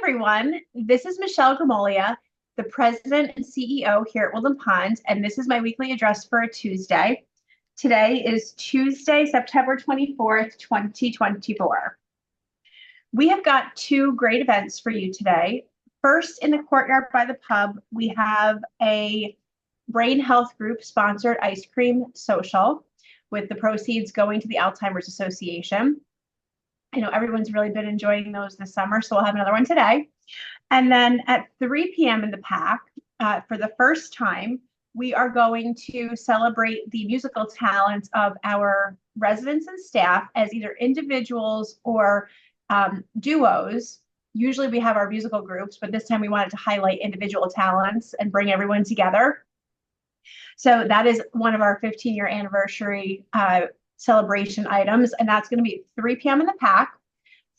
everyone. This is Michelle Gramoglia, the president and CEO here at Woodland Pond, and this is my weekly address for a Tuesday. Today is Tuesday, September 24th, 2024. We have got two great events for you today. First, in the courtyard by the pub, we have a Brain Health Group sponsored ice cream social with the proceeds going to the Alzheimer's Association. I know everyone's really been enjoying those this summer, so we'll have another one today. And then at 3 p.m. in the Pack, for the first time, we are going to celebrate the musical talents of our residents and staff as either individuals or duos. Usually we have our musical groups, but this time we wanted to highlight individual talents and bring everyone together. So that is one of our 15-year anniversary celebration items, and that's going to be 3 p.m. in the Pack,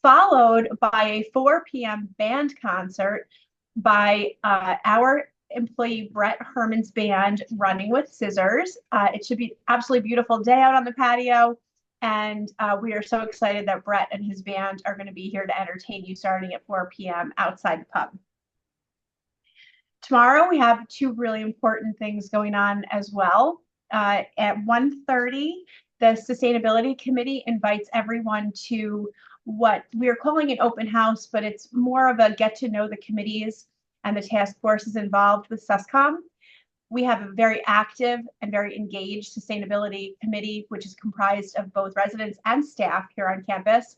followed by a 4 p.m. band concert by our employee Brett Herman's band, Running with Scissors. It should be an absolutely beautiful day out on the patio, and we are so excited that Brett and his band are going to be here to entertain you starting at 4 p.m. outside the pub. Tomorrow, we have two really important things going on as well. At 1:30, the Sustainability Committee invites everyone to what we are calling an open house, but it's more of a get to know the committees and the task forces involved with SUSCOM. We have a very active and very engaged Sustainability Committee, which is comprised of both residents and staff here on campus.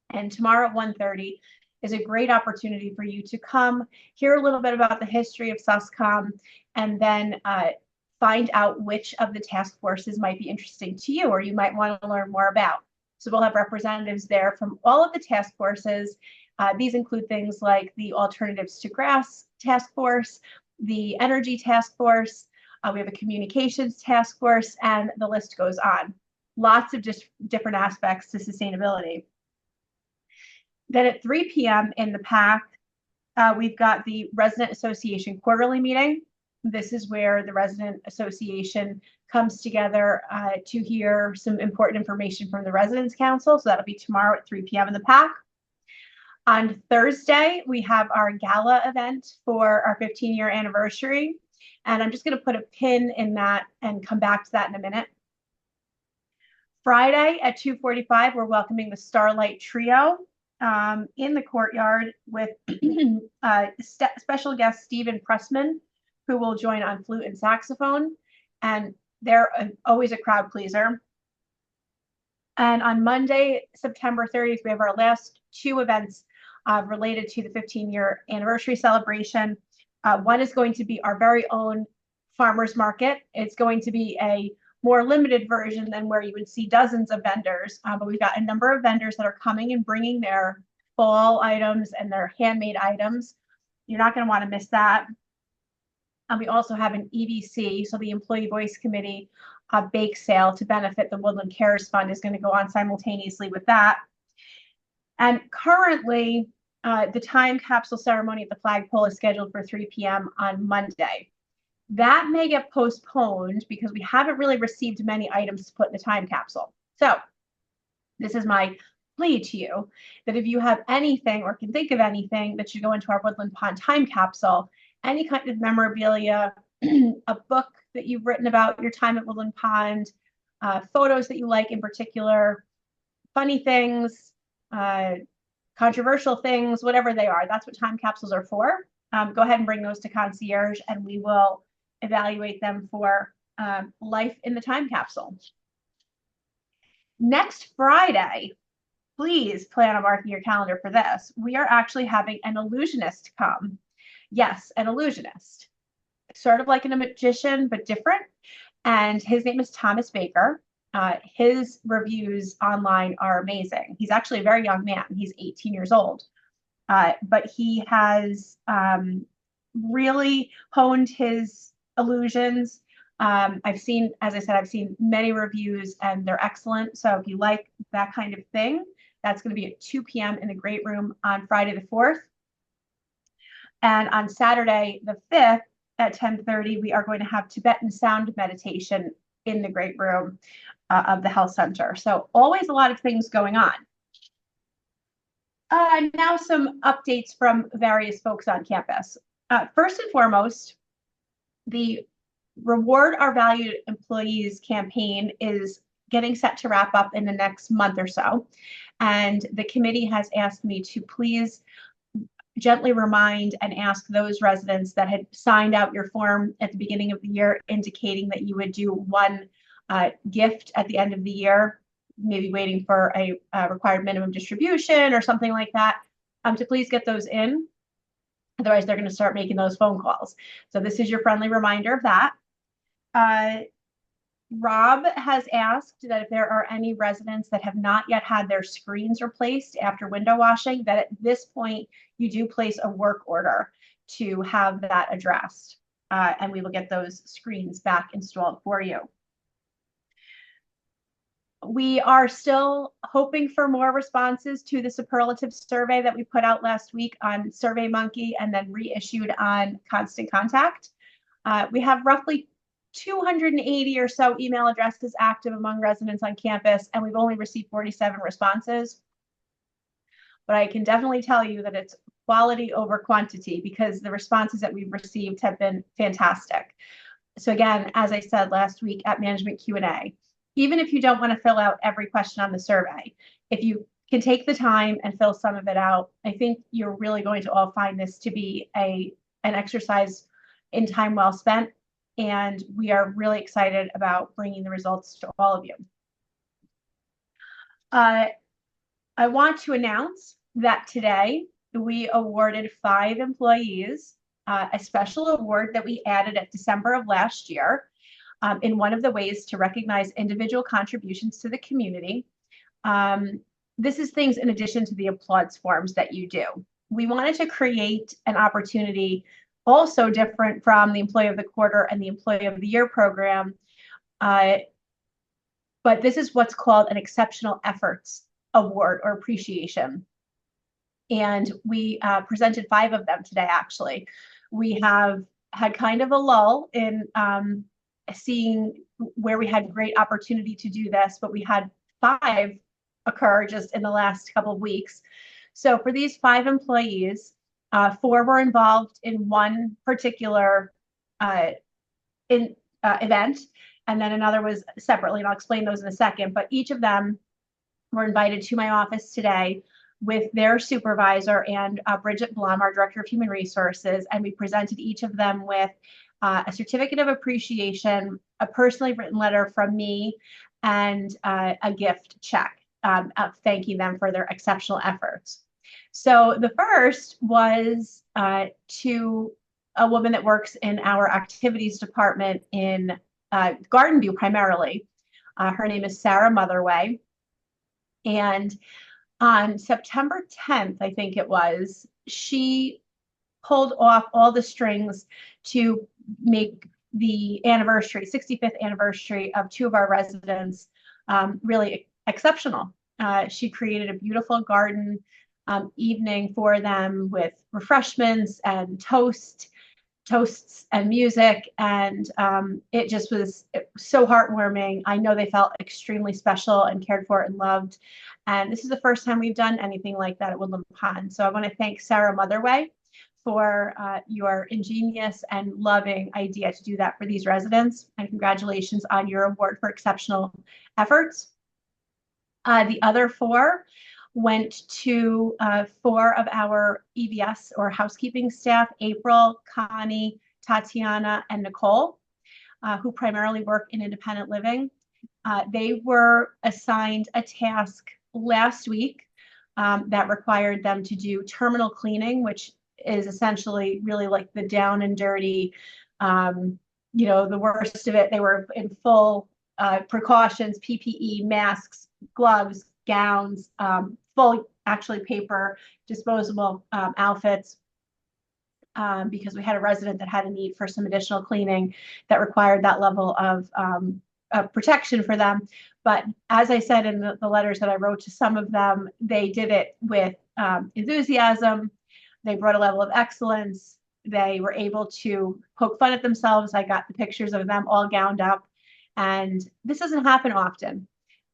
And tomorrow at 1:30 is a great opportunity for you to come hear a little bit about the history of SUSCOM and then find out which of the task forces might be interesting to you or you might want to learn more about. So we'll have representatives there from all of the task forces. These include things like the Alternatives to Grass Task Force, the Energy Task Force, we have a Communications Task Force, and the list goes on. Lots of just different aspects to sustainability. Then at 3 p.m. in the Pack, we've got the Resident Association Quarterly Meeting. This is where the Resident Association comes together to hear some important information from the Residents Council. So that'll be tomorrow at 3 p.m. in the Pack. On Thursday, we have our gala event for our 15-year anniversary. And I'm just going to put a pin in that and come back to that in a minute. Friday at 2:45, we're welcoming the Starlight Trio in the courtyard with special guest Stephen Pressman, who will join on flute and saxophone, and they're always a crowd pleaser. And on Monday, September 30th, we have our last two events related to the 15-year anniversary celebration. One is going to be our very own farmers market. It's going to be a more limited version than where you would see dozens of vendors, but we've got a number of vendors that are coming and bringing their fall items and their handmade items. You're not going to want to miss that. We also have an EVC, so the Employee Voice Committee bake sale to benefit the Woodland Cares Fund is going to go on simultaneously with that. And currently, the time capsule ceremony at the flagpole is scheduled for 3 p.m. on Monday. That may get postponed because we haven't really received many items to put in the time capsule. So this is my plea to you that if you have anything or can think of anything that should go into our Woodland Pond time capsule, any kind of memorabilia, a book that you've written about your time at Woodland Pond, photos that you like in particular, funny things, controversial things, whatever they are, that's what time capsules are for. Go ahead and bring those to concierge and we will evaluate them for life in the time capsule. Next Friday, please plan on marking your calendar for this. We are actually having an illusionist come. Yes, an illusionist. Sort of like a magician, but different. And his name is Thomas Baker. His reviews online are amazing. He's actually a very young man. He's 18 years old. But he has really honed his illusions. I've seen, as I said, I've seen many reviews and they're excellent. So if you like that kind of thing, that's going to be at 2 p.m. in the Great Room on Friday the 4th. And on Saturday the 5th at 10:30, we are going to have Tibetan sound meditation in the Great Room of the Health Center. So always a lot of things going on. Now some updates from various folks on campus. First and foremost, the Reward Our Valued Employees campaign is getting set to wrap up in the next month or so. And the committee has asked me to please gently remind and ask those residents that had signed out your form at the beginning of the year, indicating that you would do one gift at the end of the year, maybe waiting for a required minimum distribution or something like that, to please get those in. Otherwise, they're going to start making those phone calls. So this is your friendly reminder of that. Rob has asked that if there are any residents that have not yet had their screens replaced after window washing, that at this point you do place a work order to have that addressed, and we will get those screens back installed for you. We are still hoping for more responses to the superlative survey that we put out last week on SurveyMonkey and then reissued on Constant Contact. We have roughly 280 or so email addresses active among residents on campus, and we've only received 47 responses. But I can definitely tell you that it's quality over quantity, because the responses that we've received have been fantastic. So again, as I said last week at Management Q&A, even if you don't want to fill out every question on the survey, if you can take the time and fill some of it out, I think you're really going to all find this to be an exercise in time well spent. And we are really excited about bringing the results to all of you. I want to announce that today we awarded 5 employees a special award that we added at December of last year in one of the ways to recognize individual contributions to the community. This is things in addition to the applause forms that you do. We wanted to create an opportunity also different from the Employee of the Quarter and the Employee of the Year program. But this is what's called an Exceptional Efforts Award or Appreciation. And we presented 5 of them today, actually. We have had kind of a lull in seeing where we had great opportunity to do this, but we had 5 occur just in the last couple of weeks. So for these 5 employees, 4 were involved in one particular event, and then another was separately, and I'll explain those in a second. But each of them were invited to my office today with their supervisor and Bridget Blum, our Director of Human Resources, and we presented each of them with a certificate of appreciation, a personally written letter from me, and a gift check thanking them for their exceptional efforts. So the first was to a woman that works in our activities department in Garden View primarily. Her name is Sarah Motherway. And on September 10th, I think it was, she pulled off all the strings to make the anniversary, 65th anniversary of 2 of our residents really exceptional. She created a beautiful garden evening for them with refreshments and toasts and music, and it just was so heartwarming. I know they felt extremely special and cared for and loved, and this is the first time we've done anything like that at Woodland Pond. So I want to thank Sarah Motherway for your ingenious and loving idea to do that for these residents, and congratulations on your award for exceptional efforts. The other 4 went to 4 of our EVS or housekeeping staff, April, Connie, Tatiana, and Nicole, who primarily work in independent living. They were assigned a task last week that required them to do terminal cleaning, which is essentially really like the down and dirty, the worst of it. They were in full precautions, PPE, masks, gloves, gowns, full actually paper disposable outfits, because we had a resident that had a need for some additional cleaning that required that level of protection for them. But as I said in the letters that I wrote to some of them, they did it with enthusiasm. They brought a level of excellence. They were able to poke fun at themselves. I got the pictures of them all gowned up, and this doesn't happen often.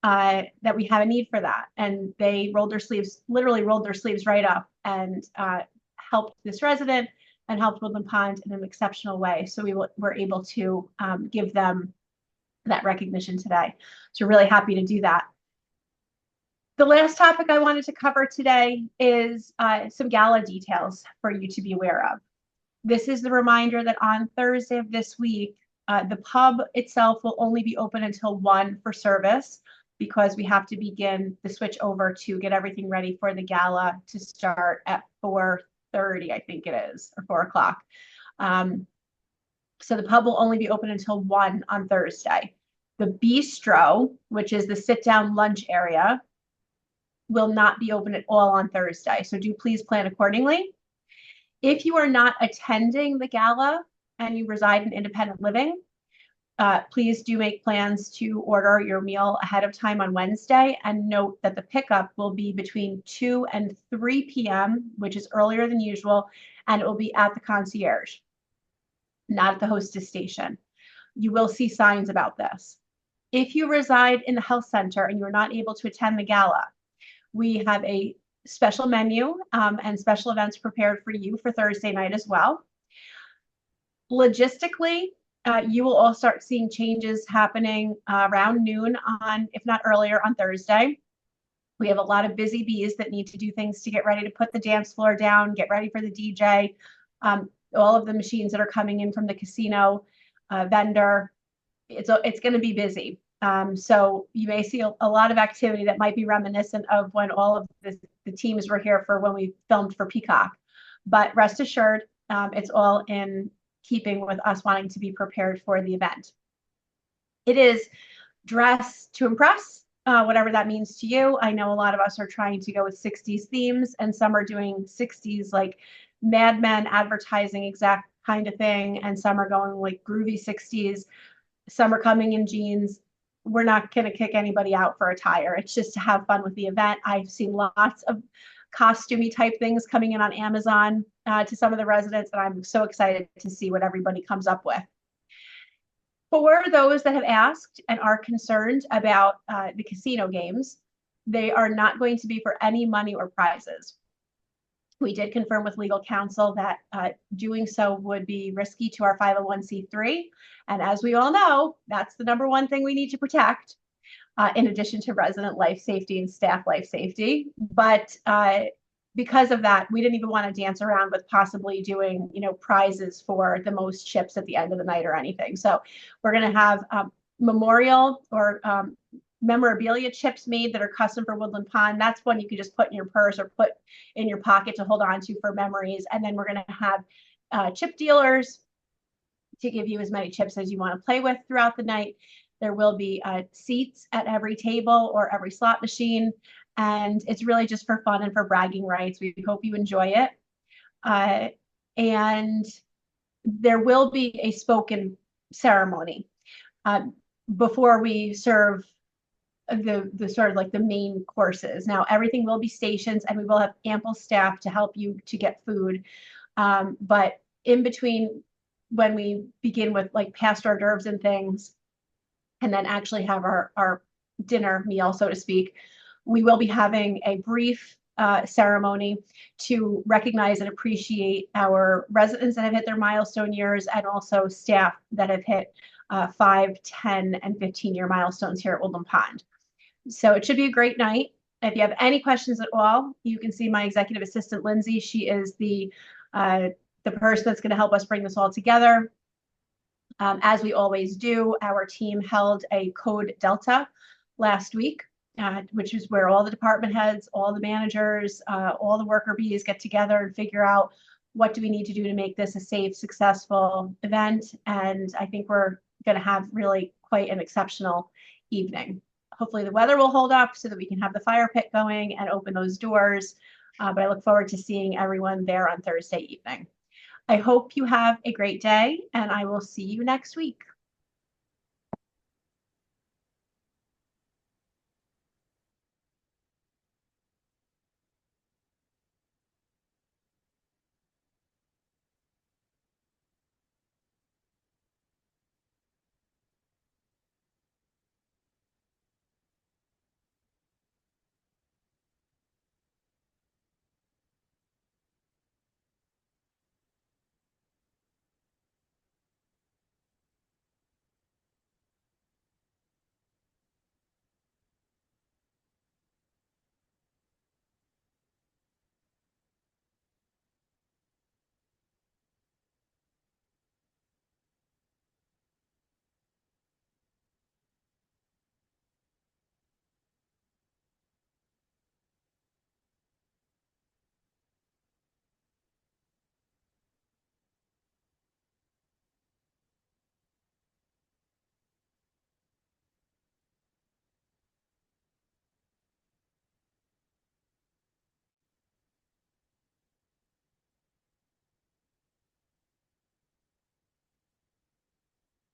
that we have a need for that. And they literally rolled their sleeves right up and helped this resident and helped Woodland Pond in an exceptional way. So were able to give them that recognition today. So we're really happy to do that. The last topic I wanted to cover today is some gala details for you to be aware of. This is the reminder that on Thursday of this week, the pub itself will only be open until 1 for service, because we have to begin the switch over to get everything ready for the gala to start at 4:30, I think it is, or 4 o'clock. So the pub will only be open until 1 on Thursday. The bistro, which is the sit-down lunch area, will not be open at all on Thursday. So do please plan accordingly. If you are not attending the gala and you reside in independent living, please do make plans to order your meal ahead of time on Wednesday, and note that the pickup will be between 2 and 3 p.m., which is earlier than usual, and it will be at the concierge, not at the hostess station. You will see signs about this. If you reside in the health center and you're not able to attend the gala, we have a special menu and special events prepared for you for Thursday night as well. Logistically, you will all start seeing changes happening around noon on, if not earlier, on Thursday. We have a lot of busy bees that need to do things to get ready to put the dance floor down, get ready for the DJ, all of the machines that are coming in from the casino vendor. It's going to be busy. So you may see a lot of activity that might be reminiscent of when all of the teams were here for when we filmed for Peacock. But rest assured, it's all in keeping with us wanting to be prepared for the event. It is dress to impress, whatever that means to you. I know a lot of us are trying to go with 60s themes, and some are doing 60s like Mad Men advertising exact kind of thing, and some are going like groovy 60s. Some are coming in jeans. We're not going to kick anybody out for attire. It's just to have fun with the event. I've seen lots of costumey type things coming in on Amazon to some of the residents, and I'm so excited to see what everybody comes up with. For those that have asked and are concerned about the casino games, they are not going to be for any money or prizes. We did confirm with legal counsel that doing so would be risky to our 501c3. And as we all know, that's the number one thing we need to protect, in addition to resident life safety and staff life safety. But because of that, we didn't even want to dance around with possibly doing, prizes for the most chips at the end of the night or anything. So we're going to have memorial or memorabilia chips made that are custom for Woodland Pond. That's one you can just put in your purse or put in your pocket to hold on to for memories. And then we're going to have chip dealers to give you as many chips as you want to play with throughout the night. There will be seats at every table or every slot machine. And it's really just for fun and for bragging rights. We hope you enjoy it. And there will be a spoken ceremony before we serve the sort of like the main courses. Now, everything will be stations, and we will have ample staff to help you to get food. But in between, when we begin with like past hors d'oeuvres and things, and then actually have our dinner meal, so to speak, we will be having a brief ceremony to recognize and appreciate our residents that have hit their milestone years, and also staff that have hit 5, 10, and 15-year milestones here at Woodland Pond. So it should be a great night. If you have any questions at all, you can see my executive assistant, Lindsay. She is the person that's going to help us bring this all together. As we always do, our team held a Code Delta last week, which is where all the department heads, all the managers, all the worker bees get together and figure out what do we need to do to make this a safe, successful event. And I think we're going to have really quite an exceptional evening. Hopefully the weather will hold up so that we can have the fire pit going and open those doors. But I look forward to seeing everyone there on Thursday evening. I hope you have a great day, and I will see you next week.